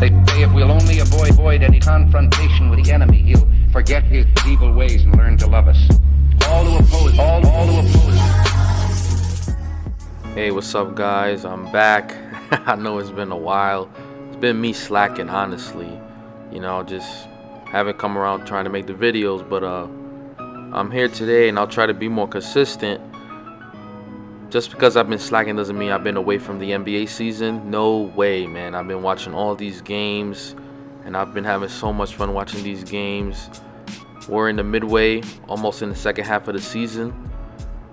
They say if we'll only avoid any confrontation with the enemy, he'll forget his evil ways and learn to love us. All to oppose, all to oppose. Hey, what's up, guys? I'm back. I know it's been a while. It's been me slacking, honestly. Just haven't come around trying to make the videos, but I'm here today and I'll try to be more consistent. Just because I've been slacking doesn't mean I've been away from the NBA season. No way, man. I've been watching all these games and I've been having so much fun watching these games. We're in the midway, almost in the second half of the season.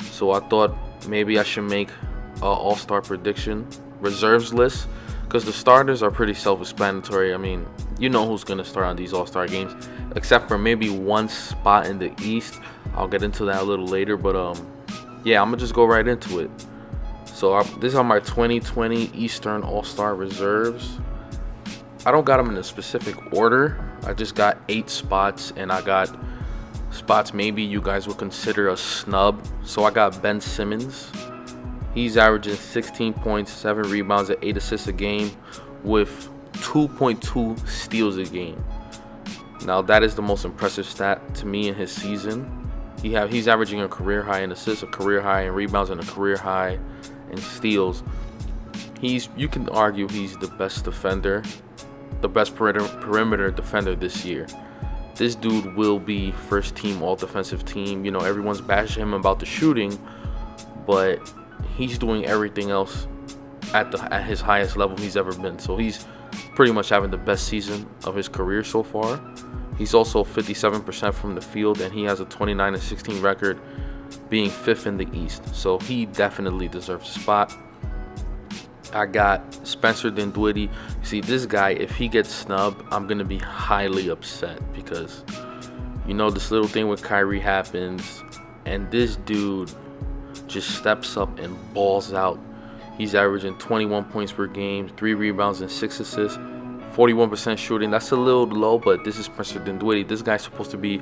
So I thought maybe I should make an all-star prediction reserves list, because the starters are pretty self-explanatory. I mean, you know who's going to start on these all-star games, except for maybe one spot in the East. I'll get into that a little later, but yeah, I'm gonna just go right into it. So these are my 2020 Eastern All-Star reserves. I don't got them in a specific order. I just got 8 spots, and I got spots maybe you guys would consider a snub. So I got Ben Simmons. He's averaging 16 points, 7 rebounds, and 8 assists a game with 2.2 steals a game. Now that is the most impressive stat to me in his season. He's averaging a career high in assists, a career high in rebounds, and a career high in steals. You can argue he's the best defender, the best perimeter defender this year. This dude will be first team all defensive team. Everyone's bashing him about the shooting, but he's doing everything else at his highest level he's ever been. So he's pretty much having the best season of his career so far. He's also 57% from the field, and he has a 29-16 record, being 5th in the East. So he definitely deserves a spot. I got Spencer Dinwiddie. See, this guy, if he gets snubbed, I'm going to be highly upset, because, this little thing with Kyrie happens, and this dude just steps up and balls out. He's averaging 21 points per game, 3 rebounds, and 6 assists. 41% shooting. That's a little low, but this is Spencer Dinwiddie. This guy's supposed to be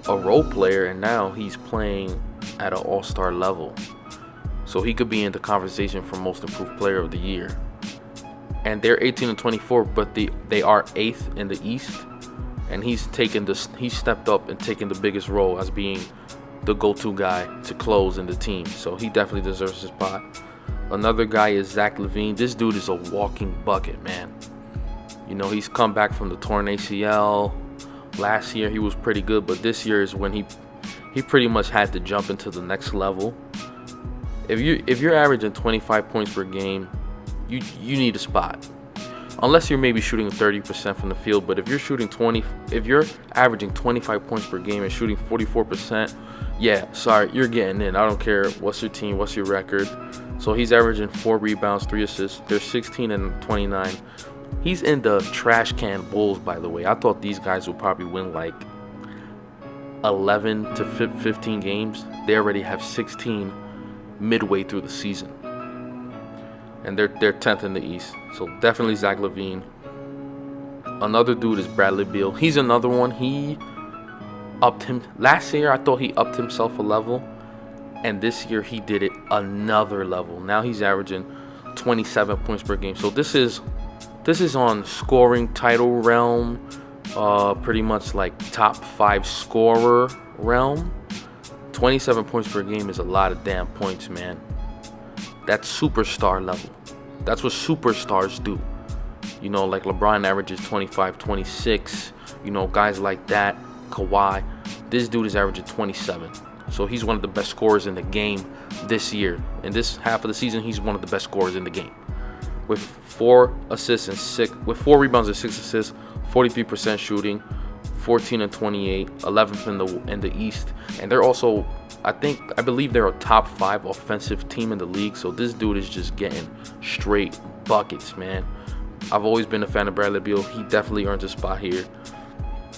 a role player, and now he's playing at an all-star level. So he could be in the conversation for most improved player of the year. And they're 18-24, but they are 8th in the East, and he's stepped up and taken the biggest role as being the go-to guy to close in the team. So he definitely deserves his spot. Another guy is Zach LaVine. This dude is a walking bucket, man. He's come back from the torn ACL. Last year he was pretty good, but this year is when he pretty much had to jump into the next level. If you're averaging 25 points per game, you need a spot. Unless you're maybe shooting 30% from the field, but if you're averaging 25 points per game and shooting 44%, yeah, sorry, you're getting in. I don't care what's your team, what's your record. So he's averaging 4 rebounds, 3 assists. They're 16 and 29. He's in the trash can Bulls, by the way. I thought these guys would probably win like 11 to 15 games. They already have 16 midway through the season, and they're 10th in the East. So definitely Zach LaVine. Another dude is Bradley Beal. He's another one. He upped him last year. I thought he upped himself a level, and this year he did it another level. Now he's averaging 27 points per game. So this is on scoring title realm, pretty much like top 5 scorer realm. 27 points per game is a lot of damn points, man. That's superstar level. That's what superstars do. Like LeBron averages 25, 26. Guys like that, Kawhi. This dude is averaging 27. So he's one of the best scorers in the game this year. In this half of the season, he's one of the best scorers in the game. With 4 rebounds and 6 assists, 43% shooting, 14 and 28, 11th in the East, and they're also, I believe they're a top 5 offensive team in the league. So this dude is just getting straight buckets, man. I've always been a fan of Bradley Beal. He definitely earns a spot here.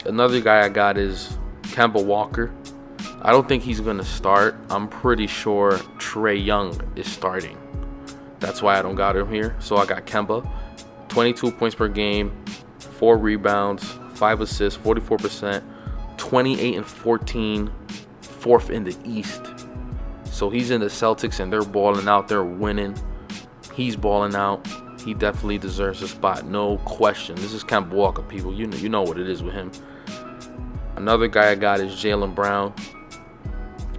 Another guy I got is Kemba Walker. I don't think he's gonna start. I'm pretty sure Trae Young is starting. That's why I don't got him here. So I got Kemba, 22 points per game, 4 rebounds, 5 assists, 44%, 28 and 14, 4th in the East. So he's in the Celtics and they're balling out. They're winning. He's balling out. He definitely deserves a spot, no question. This is Kemba Walker, people. You know what it is with him. Another guy I got is Jaylen Brown.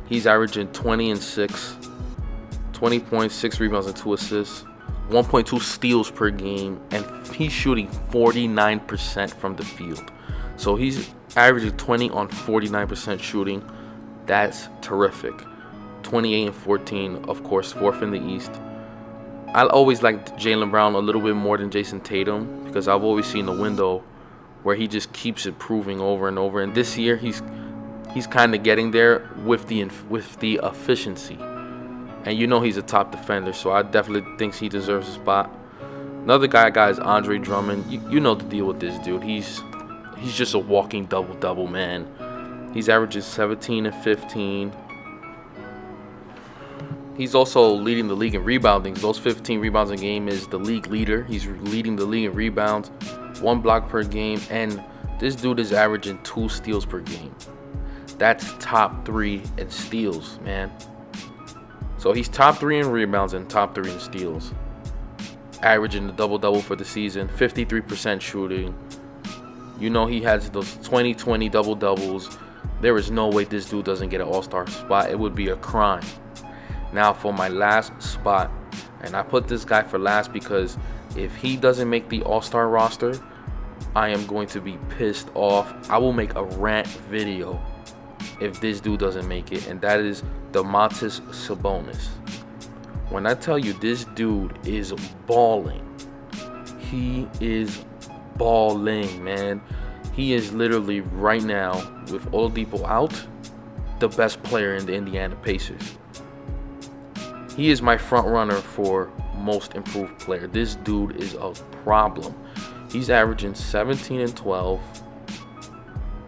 He's averaging 20 and 6, 20 points, 6 rebounds, and 2 assists, 1.2 steals per game, and he's shooting 49% from the field. So he's averaging 20 on 49% shooting. That's terrific. 28 and 14, of course, 4th in the East. I always liked Jaylen Brown a little bit more than Jason Tatum because I've always seen the window where he just keeps improving over and over. And this year he's kind of getting there with the efficiency. And you know he's a top defender, so I definitely think he deserves a spot. Another guy I got is Andre Drummond. You know the deal with this dude. He's just a walking double-double, man. He's averaging 17 and 15. He's also leading the league in rebounding. Those 15 rebounds a game is the league leader. He's leading the league in rebounds, 1 block per game, and this dude is averaging 2 steals per game. That's top 3 in steals, man. So he's top 3 in rebounds and top 3 in steals. Averaging the double-double for the season, 53% shooting. You know he has those 20-20 double-doubles. There is no way this dude doesn't get an all-star spot. It would be a crime. Now for my last spot, and I put this guy for last because if he doesn't make the all-star roster, I am going to be pissed off. I will make a rant video if this dude doesn't make it, and that is Domantas Sabonis. When I tell you this dude is balling, he is balling, man. He is literally right now, with Oladipo out, the best player in the Indiana Pacers. He is my front runner for most improved player. This dude is a problem. He's averaging 17 and 12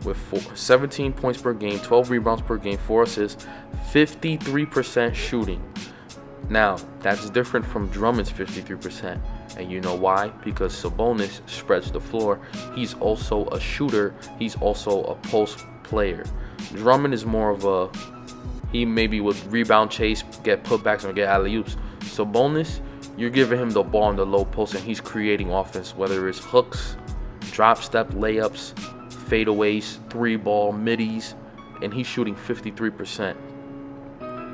with 17 points per game, 12 rebounds per game, 4 assists, 53% shooting. Now, that's different from Drummond's 53%. And you know why? Because Sabonis spreads the floor. He's also a shooter. He's also a post player. Drummond is more of a, he maybe would rebound chase, get putbacks, or get alley-oops. Sabonis, you're giving him the ball in the low post, and he's creating offense, whether it's hooks, drop step, layups, fadeaways, 3-ball, middies, and he's shooting 53%.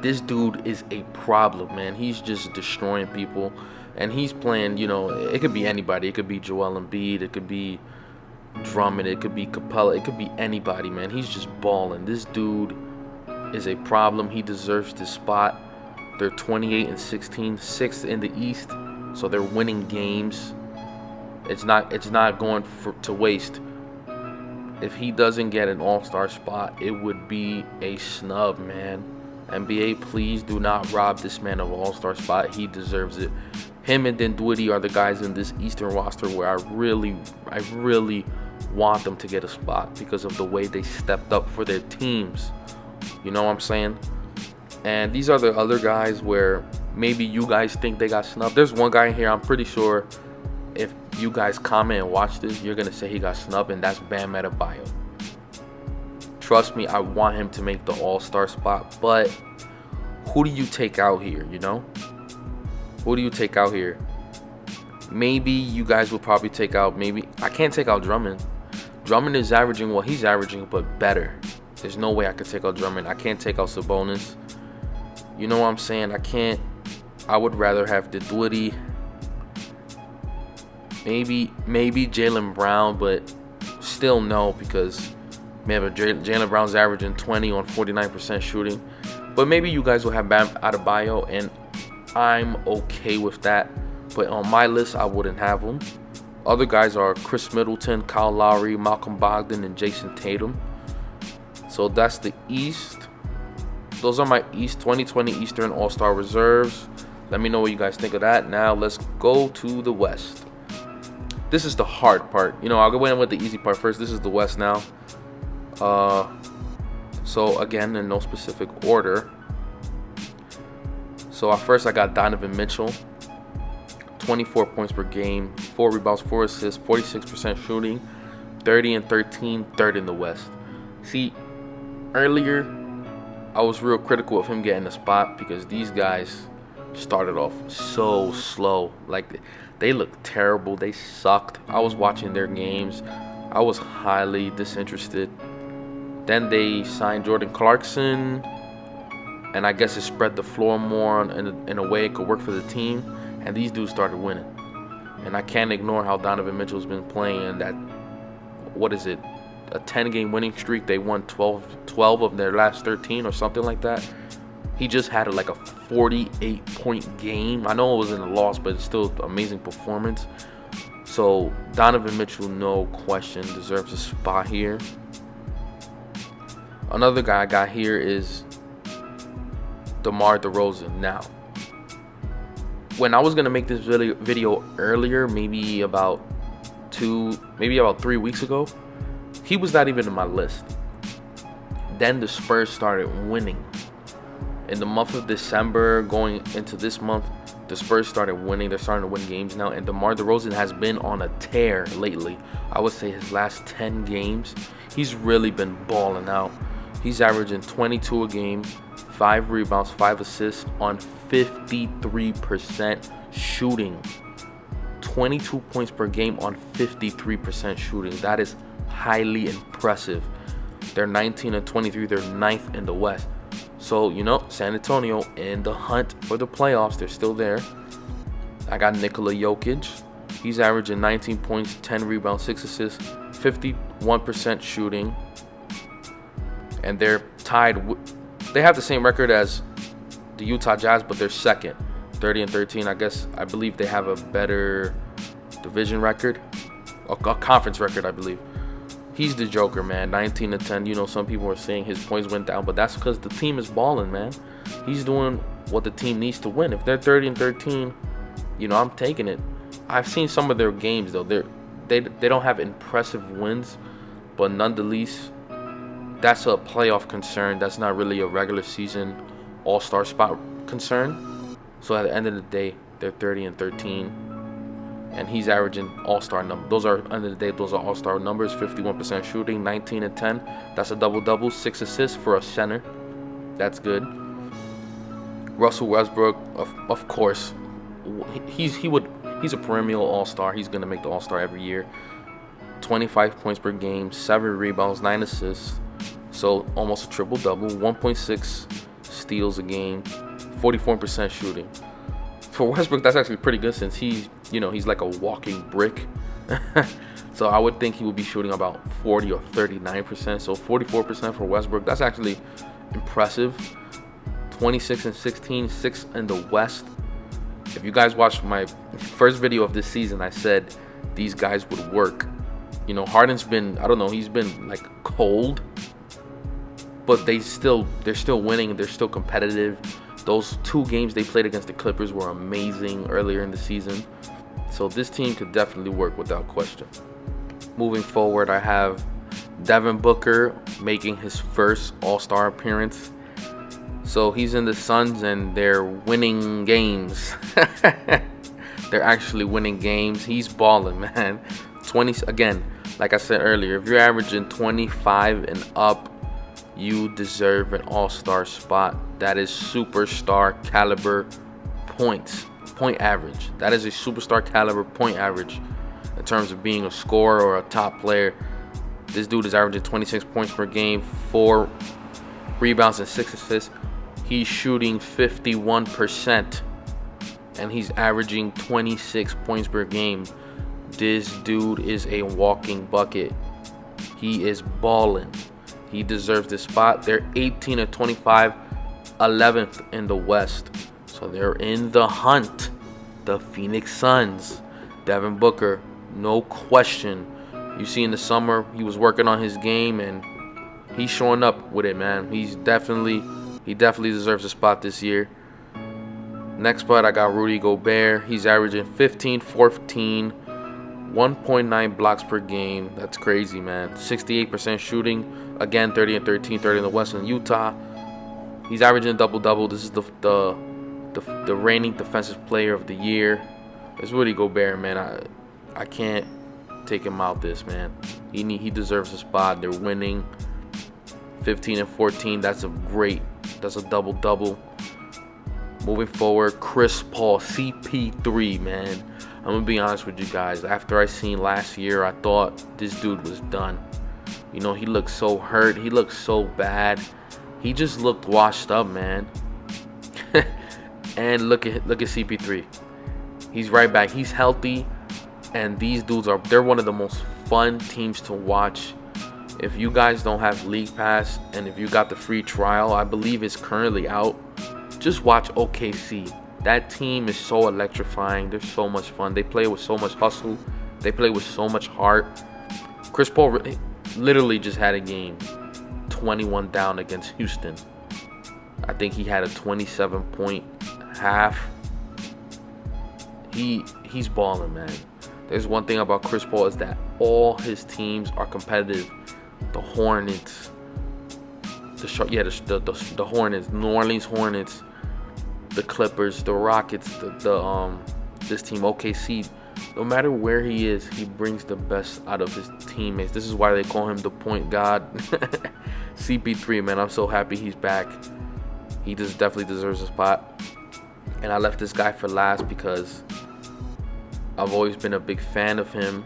This dude is a problem, man. He's just destroying people, and he's playing, you know, it could be anybody. It could be Joel Embiid, it could be Drummond, it could be Capella, it could be anybody, man. He's just balling. This dude is a problem. He deserves this spot. They're 28 and 16, 6th in the East, so they're winning games. It's not going to waste. If he doesn't get an all-star spot, it would be a snub, man. NBA, please do not rob this man of an all-star spot. He deserves it. Him and Dinwiddie are the guys in this Eastern roster where I really want them to get a spot because of the way they stepped up for their teams. You know what I'm saying? And these are the other guys where maybe you guys think they got snubbed. There's one guy in here, I'm pretty sure if you guys comment and watch this, you're going to say he got snubbed, and that's Bam Adebayo. Trust me, I want him to make the all-star spot, but who do you take out here, you know? Who do you take out here? Maybe you guys will probably take out, I can't take out Drummond. Drummond is averaging what he's averaging, but better. There's no way I could take out Drummond. I can't take out Sabonis. You know what I'm saying? I would rather have Dinwiddie. Maybe Jaylen Brown, but still no, because maybe Jaylen Brown's averaging 20 on 49% shooting. But maybe you guys will have Bam Adebayo, and I'm okay with that. But on my list, I wouldn't have him. Other guys are Chris Middleton, Kyle Lowry, Malcolm Brogdon, and Jason Tatum. So that's the East. Those are my East 2020 Eastern All-Star reserves. Let me know what you guys think of that. Now let's go to the West. This is the hard part. You know, I'll go in with the easy part first. This is the West now. So again, in no specific order. So at first I got Donovan Mitchell. 24 points per game, 4 rebounds, 4 assists, 46% shooting, 30 and 13, third in the West. See, earlier I was real critical of him getting a spot because these guys started off so slow. Like, They looked terrible. They sucked. I was watching their games. I was highly disinterested. Then they signed Jordan Clarkson, and I guess it spread the floor more in a way it could work for the team. And these dudes started winning. And I can't ignore how Donovan Mitchell's been playing. And that, what is it, a 10-game winning streak. They won 12 of their last 13 or something like that. He just had like a 48-point game. I know it was in a loss, but it's still an amazing performance. So Donovan Mitchell, no question, deserves a spot here. Another guy I got here is DeMar DeRozan. Now, when I was gonna make this video earlier, maybe about 3 weeks ago, he was not even in my list. Then the Spurs started winning. In the month of December, going into this month, the Spurs started winning. They're starting to win games now, and DeMar DeRozan has been on a tear lately. I would say his last 10 games, he's really been balling out. He's averaging 22 a game, 5 rebounds, 5 assists on 53% shooting. 22 points per game on 53% shooting. That is highly impressive. They're 19 and 23. They're 9th in the West. So, San Antonio in the hunt for the playoffs. They're still there. I got Nikola Jokic. He's averaging 19 points, 10 rebounds, 6 assists, 51% shooting. And they're tied. They have the same record as the Utah Jazz, but they're second, 30 and 13. I believe they have a better division record, a conference record, I believe. He's the Joker, man. 19 to 10. Some people are saying his points went down, but that's because the team is balling, man. He's doing what the team needs to win. If they're 30 and 13, I'm taking it. I've seen some of their games though. They don't have impressive wins, but nonetheless, that's a playoff concern. That's not really a regular season all-star spot concern. So at the end of the day, they're 30 and 13. And he's averaging all-star numbers. Those are, end of the day, those are all-star numbers. 51% shooting, 19 and 10. That's a double-double, 6 assists for a center. That's good. Russell Westbrook, of course, he's a perennial all-star. He's gonna make the all-star every year. 25 points per game, 7 rebounds, 9 assists. So almost a triple-double. 1.6 steals a game, 44% shooting. For Westbrook, that's actually pretty good since he's like a walking brick. So I would think he would be shooting about 40 or 39%. So 44% for Westbrook. That's actually impressive. 26 and 16, 6 in the West. If you guys watched my first video of this season, I said these guys would work. Harden's been, I don't know, he's been like cold, but they're still winning. They're still competitive. Those 2 games they played against the Clippers were amazing earlier in the season. So this team could definitely work without question. Moving forward, I have Devin Booker making his first All-Star appearance. So he's in the Suns and they're winning games. They're actually winning games. He's balling, man. 20 again, like I said earlier, if you're averaging 25 and up, you deserve an all-star spot. That is superstar caliber point average. That is a superstar caliber point average in terms of being a scorer or a top player. This dude is averaging 26 points per game, 4 rebounds and 6 assists. He's shooting 51% and he's averaging 26 points per game. This dude is a walking bucket. He is balling. He deserves this spot. They're 18 and 25, 11th in the West. So they're in the hunt. The Phoenix Suns. Devin Booker, no question. You see in the summer, he was working on his game and he's showing up with it, man. He definitely deserves a spot this year. Next spot, I got Rudy Gobert. He's averaging 15, 14, 1.9 blocks per game. That's crazy, man. 68% shooting. Again, 30 and 13, 30 in the West and Utah. He's averaging a double-double. This is the reigning defensive player of the year. It's Rudy Gobert, man. I can't take him out this, man. He deserves a spot. They're winning. 15 and 14. That's a double-double. moving forward, Chris Paul, CP3, man. I'm gonna be honest with you guys. After I seen last year, I thought this dude was done. You know, he looked so hurt. He looked so bad. He just looked washed up, man. And look at CP3. He's right back. He's healthy, and these dudes they're one of the most fun teams to watch. If you guys don't have League Pass and if you got the free trial, I believe it's currently out. Just watch OKC. That team is so electrifying. They're so much fun. They play with so much hustle. They play with so much heart. Chris Paul literally just had a game 21 down against Houston. I think he had a 27-point half. He's balling, man. There's one thing about Chris Paul is that all his teams are competitive. The Hornets, the Hornets, New Orleans Hornets, the Clippers, the Rockets, this team OKC. No matter where he is, he brings the best out of his teammates. This is why they call him the point god. CP3, man, I'm so happy he's back. He just definitely deserves a spot. And I left this guy for last because I've always been a big fan of him.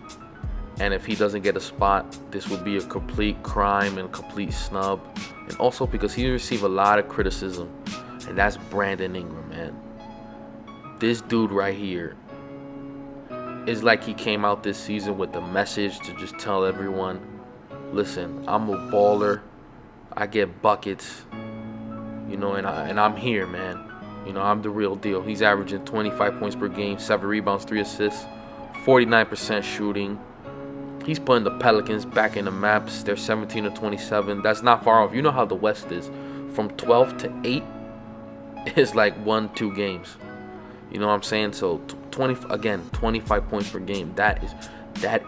And if he doesn't get a spot, this would be a complete crime and complete snub. And also because he received a lot of criticism. And that's Brandon Ingram, man. This dude right here is like he came out this season with a message to just tell everyone, listen, I'm a baller. I get buckets. You know, and I'm here, man. You know, I'm the real deal. He's averaging 25 points per game, 7 rebounds, 3 assists, 49% shooting. He's putting the Pelicans back in the maps. They're 17-27. That's not far off. You know how the West is. From 12 to 8 is like 1-2 games. You know what I'm saying? So 25 points per game. That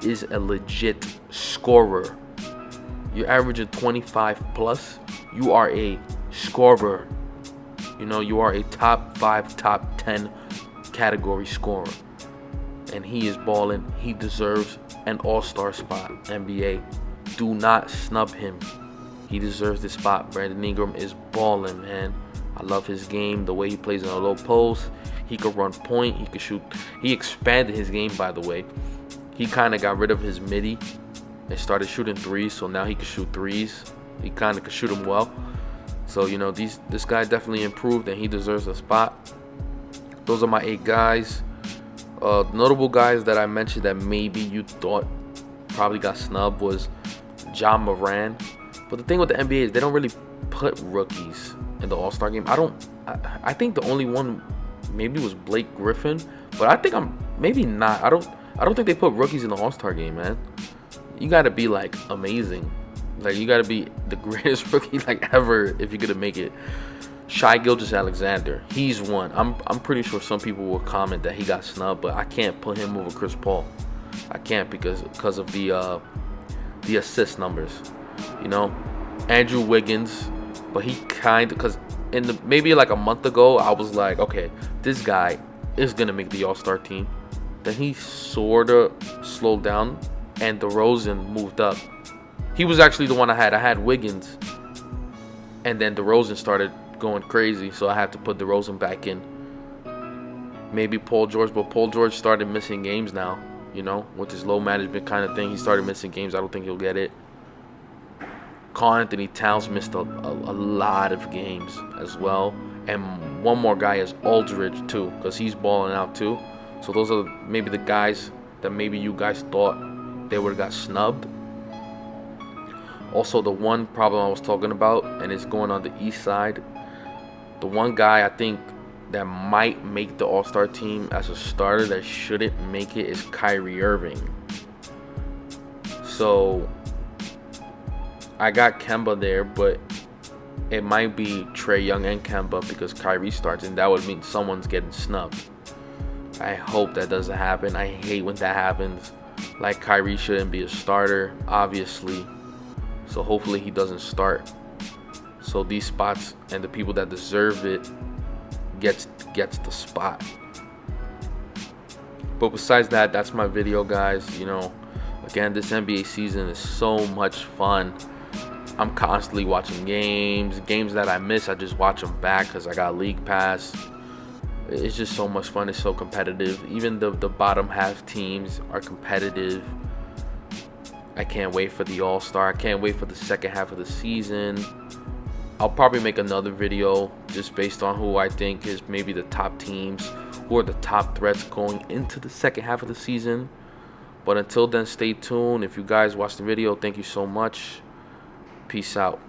is a legit scorer. You're averaging 25 plus. You are a scorer. You know, you are a top 5, top 10 category scorer. And he is balling. He deserves an all-star spot. NBA, do not snub him. He deserves this spot. Brandon Ingram is balling, man. I love his game, the way he plays in a low post. He could run point. He could shoot. He expanded his game, by the way. He kind of got rid of his midi and started shooting threes. So now he can shoot threes. He kind of can shoot them well. So, you know, this guy definitely improved and he deserves a spot. Those are my 8 guys. Notable guys that I mentioned that maybe you thought probably got snubbed was Ja Morant. But the thing with the NBA is they don't really put rookies in the All-Star game. I think the only one maybe was Blake Griffin, but I think maybe not. I don't think they put rookies in the All-Star game, man. You got to be like amazing. Like you got to be the greatest rookie like ever if you're going to make it. Shai Gilgeous-Alexander, he's one. I'm pretty sure some people will comment that he got snubbed, but I can't put him over Chris Paul. I can't because of the assist numbers. You know, Andrew Wiggins, but he because maybe like a month ago I was like, okay, this guy is gonna make the All-Star team. Then he sorta slowed down, and DeRozan moved up. He was actually the one I had. I had Wiggins, and then DeRozan started going crazy, so I had to put DeRozan back in. Maybe Paul George, but Paul George started missing games now. You know, with his low management kind of thing, he started missing games. I don't think he'll get it. Karl-Anthony Towns missed a lot of games as well. And one more guy is Aldridge too, because he's balling out too. So those are maybe the guys that maybe you guys thought they would have got snubbed. Also, the one problem I was talking about, and it's going on the east side, the one guy I think that might make the All-Star team as a starter that shouldn't make it is Kyrie Irving. So I got Kemba there, but it might be Trae Young and Kemba because Kyrie starts, and that would mean someone's getting snubbed. I hope that doesn't happen. I hate when that happens. Like, Kyrie shouldn't be a starter, obviously. So hopefully he doesn't start. So these spots and the people that deserve it gets the spot. But besides that, that's my video, guys. You know, again, this NBA season is so much fun. I'm constantly watching games that I miss. I just watch them back because I got League Pass. It's just so much fun. It's so competitive. Even the bottom half teams are competitive. I can't wait for the All-Star. I can't wait for the second half of the season. I'll probably make another video just based on who I think is maybe the top teams, who are the top threats going into the second half of the season. But until then, stay tuned. If you guys watch the video, thank you so much. Peace out.